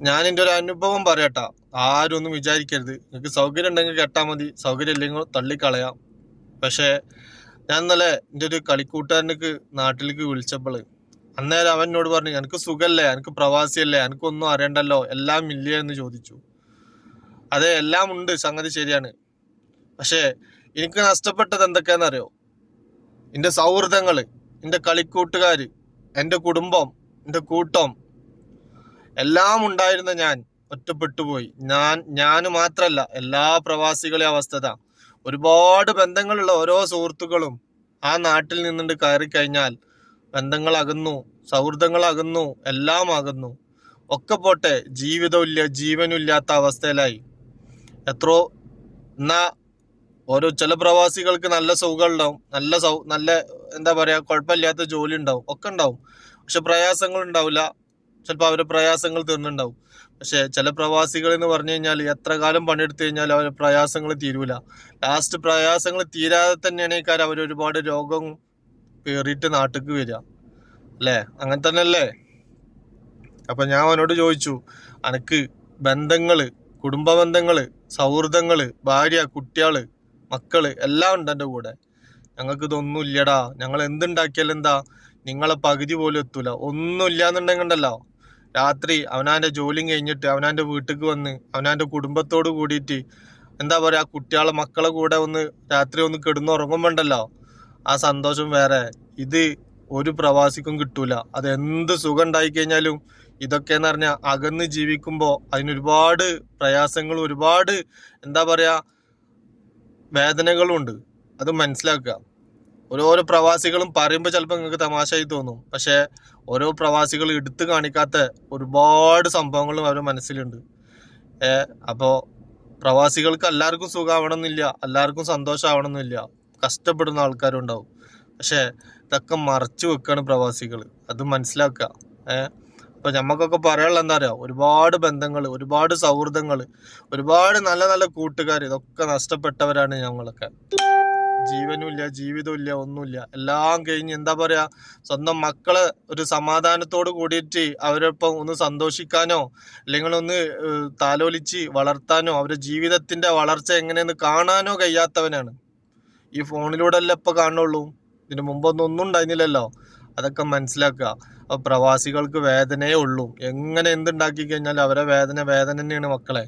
ഞാൻ എൻ്റെ ഒരു അനുഭവം പറയട്ടാ. ആരും ഒന്നും വിചാരിക്കരുത്. നിങ്ങൾക്ക് സൗകര്യം ഉണ്ടെങ്കിൽ കേട്ടാൽ മതി, സൗകര്യം ഇല്ലെങ്കിൽ തള്ളിക്കളയാം. പക്ഷേ ഞാൻ ഇന്നലെ എൻ്റെ ഒരു കളിക്കൂട്ടുകാരനക്ക് നാട്ടിലേക്ക് വിളിച്ചപ്പോൾ അന്നേരം അവൻ എന്നോട് പറഞ്ഞു, എനിക്ക് സുഖല്ലേ, എനിക്ക് പ്രവാസിയല്ലേ, എനിക്കൊന്നും അറിയണ്ടല്ലോ, എല്ലാം ഇല്ലേ എന്ന് ചോദിച്ചു. അതെ, എല്ലാം ഉണ്ട്, സംഗതി ശരിയാണ്. പക്ഷേ എനിക്ക് നഷ്ടപ്പെട്ടത് എന്തൊക്കെയാണെന്നറിയോ? എൻ്റെ സൗഹൃദങ്ങള്, എൻ്റെ കളിക്കൂട്ടുകാര്, എൻ്റെ കുടുംബം, എൻ്റെ കൂട്ടം, എല്ലാം ഉണ്ടായിരുന്ന ഞാൻ ഒറ്റപ്പെട്ടുപോയി. ഞാൻ മാത്രല്ല, എല്ലാ പ്രവാസികളെ അവസ്ഥ. ഒരുപാട് ബന്ധങ്ങളുള്ള ഓരോ സുഹൃത്തുക്കളും ആ നാട്ടിൽ നിന്നുകൊണ്ട് കയറി കഴിഞ്ഞാൽ ബന്ധങ്ങൾ അകന്നു, സൗഹൃദങ്ങൾ അകന്നു, എല്ലാം അകന്നു. ഒക്കെ പോട്ടെ, ജീവിതമില്ല, ജീവനും ഇല്ലാത്ത അവസ്ഥയിലായി. എത്രയോ എന്നാ ഓരോ ചില പ്രവാസികൾക്ക് നല്ല സുഖം ഉണ്ടാവും, നല്ല എന്താ പറയാ, കുഴപ്പമില്ലാത്ത ജോലി ഉണ്ടാവും, ഒക്കെ ഉണ്ടാവും. പക്ഷെ പ്രയാസങ്ങൾ ഉണ്ടാവില്ല. ചിലപ്പോൾ അവരുടെ പ്രയാസങ്ങൾ തീർന്നുണ്ടാവും. പക്ഷെ ചില പ്രവാസികൾ എന്ന് പറഞ്ഞു കഴിഞ്ഞാൽ എത്ര കാലം പണിയെടുത്തു കഴിഞ്ഞാൽ അവരുടെ പ്രയാസങ്ങൾ തീരൂല. ലാസ്റ്റ് പ്രയാസങ്ങൾ തീരാതെ തന്നെയാണ് ഈ കാര്യം അവർ ഒരുപാട് രോഗം പേറിയിട്ട് നാട്ടിലേക്ക് വരിക. അല്ലേ? അങ്ങനെ തന്നെ അല്ലേ? അപ്പൊ ഞാൻ അവനോട് ചോദിച്ചു, അനക്ക് ബന്ധങ്ങള്, കുടുംബ ബന്ധങ്ങള്, സൗഹൃദങ്ങള്, ഭാര്യ, കുട്ടികള്, മക്കള് എല്ലാം ഉണ്ട് എൻ്റെ കൂടെ. ഞങ്ങൾക്ക് ഇതൊന്നും ഇല്ലടാ. ഞങ്ങൾ എന്തുണ്ടാക്കിയാലും എന്താ, നിങ്ങളെ പകുതി പോലും എത്തൂല. ഒന്നും ഇല്ലാന്നുണ്ടെങ്കിണ്ടല്ലോ, രാത്രി അവനാന്റെ ജോലിയും കഴിഞ്ഞിട്ട് അവനാന്റെ വീട്ടിലേക്ക് വന്ന് അവനാന്റെ കുടുംബത്തോട് കൂടിയിട്ട് എന്താ പറയാ, കുട്ടികളെ മക്കളെ കൂടെ ഒന്ന് രാത്രി ഒന്ന് കിടന്നുറങ്ങുമ്പോണ്ടല്ലോ, ആ സന്തോഷം വേറെ. ഇത് ഒരു പ്രവാസിക്കും കിട്ടൂല. അത് എന്ത് സുഖം ഉണ്ടായി കഴിഞ്ഞാലും ഇതൊക്കെന്ന് പറഞ്ഞാൽ അകന്ന് ജീവിക്കുമ്പോൾ അതിനൊരുപാട് പ്രയാസങ്ങളും ഒരുപാട് എന്താ പറയാ വേദനകളും ഉണ്ട്. അത് മനസ്സിലാക്കുക. ഓരോരോ പ്രവാസികളും പറയുമ്പോൾ ചിലപ്പോൾ നിങ്ങൾക്ക് തമാശയായി തോന്നും. പക്ഷെ ഓരോ പ്രവാസികൾ എടുത്തു കാണിക്കാത്ത ഒരുപാട് സംഭവങ്ങളും അവരുടെ മനസ്സിലുണ്ട്. അപ്പോൾ പ്രവാസികൾക്ക് എല്ലാവർക്കും സുഖമാവണമെന്നില്ല, എല്ലാവർക്കും സന്തോഷമാവണമെന്നില്ല. കഷ്ടപ്പെടുന്ന ആൾക്കാരും ഉണ്ടാവും. പക്ഷെ ഇതൊക്കെ മറച്ചു വെക്കാണ് പ്രവാസികൾ. അത് മനസ്സിലാക്കുക. അപ്പൊ ഞമ്മക്കൊക്കെ പറയാനുള്ള എന്താ പറയാ, ഒരുപാട് ബന്ധങ്ങൾ, ഒരുപാട് സൗഹൃദങ്ങൾ, ഒരുപാട് നല്ല നല്ല കൂട്ടുകാർ, ഇതൊക്കെ നഷ്ടപ്പെട്ടവരാണ് ഞങ്ങളൊക്കെ. ജീവനും ഇല്ല, ജീവിതവും ഇല്ല, ഒന്നുമില്ല. എല്ലാം കഴിഞ്ഞ് എന്താ പറയാ, സ്വന്തം മക്കളെ ഒരു സമാധാനത്തോട് കൂടിയിട്ട് അവരൊപ്പം ഒന്ന് സന്തോഷിക്കാനോ അല്ലെങ്കിൽ ഒന്ന് താലോലിച്ച് വളർത്താനോ അവരുടെ ജീവിതത്തിന്റെ വളർച്ച എങ്ങനെയെന്ന് കാണാനോ കഴിയാത്തവനാണ്. ഈ ഫോണിലൂടെ അല്ലേ ഇപ്പൊ കാണുള്ളൂ. ഇതിനു മുമ്പൊന്നും ഉണ്ടായിരുന്നില്ലല്ലോ. അതൊക്കെ മനസ്സിലാക്കുക. അപ്പൊ പ്രവാസികൾക്ക് വേദനയേ ഉള്ളൂ. എങ്ങനെ എന്തുണ്ടാക്കി കഴിഞ്ഞാൽ അവരെ വേദന തന്നെയാണ് മക്കളെ.